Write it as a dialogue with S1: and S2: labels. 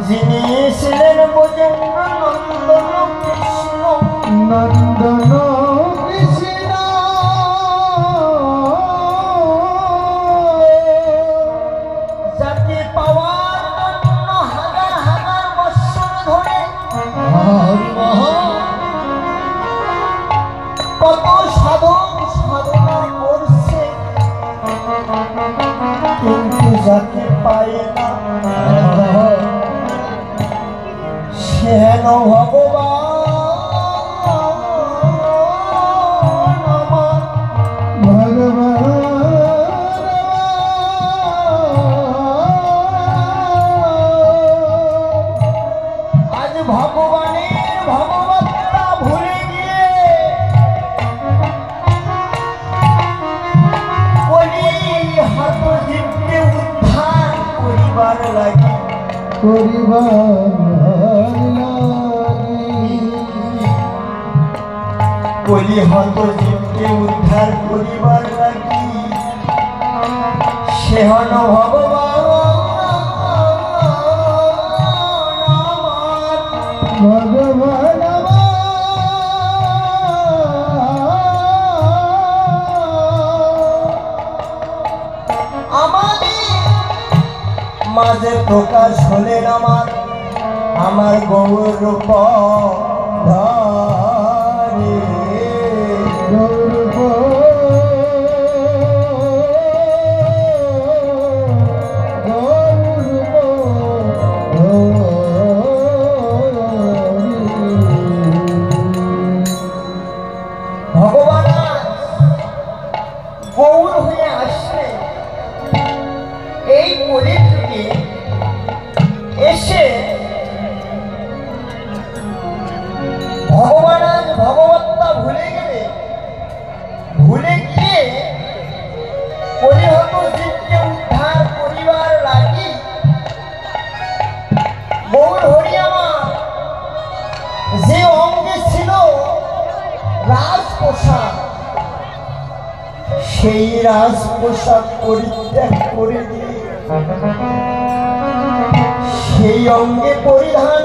S1: যিনি ছিলেন ব্রজেন্দ্র নন্দন কৃষ্ণ
S2: নন্দন কৃষ্ণ
S1: যাকে পাওয়ার জন্য হাজার হাজার বৎসর ধরে কত সাধন সাধনা করছে, কিন্তু যাকে পায় না সে হেন ভগবান আমার আজ ভগবানের ভগবত্তা ভুলে গিয়ে কলি হাত জীবকে উদ্ধার করিবার লাগি কলি হত জীবকে উদ্ধার করিবার লাগি সে হন ভগবান
S2: ভগবান
S1: আমাদের মাঝে প্রকাশ হলেন আমার গৌর রূপ ধরে ভগবান গৌর হয়ে আসলে এই পরিস্থিতি এসে ভগবান আজ ভগবত্তা ভুলে গেলে ভুলে গিয়ে পরিহত জীবকে উদ্ধার করিবার লাগি গৌর হরি আমার যে অঙ্গে ছিল রাজপোশাক, সেই রাজপোশাক পরিত্যাগ করে দিয়ে সেই অঙ্গে পরিধান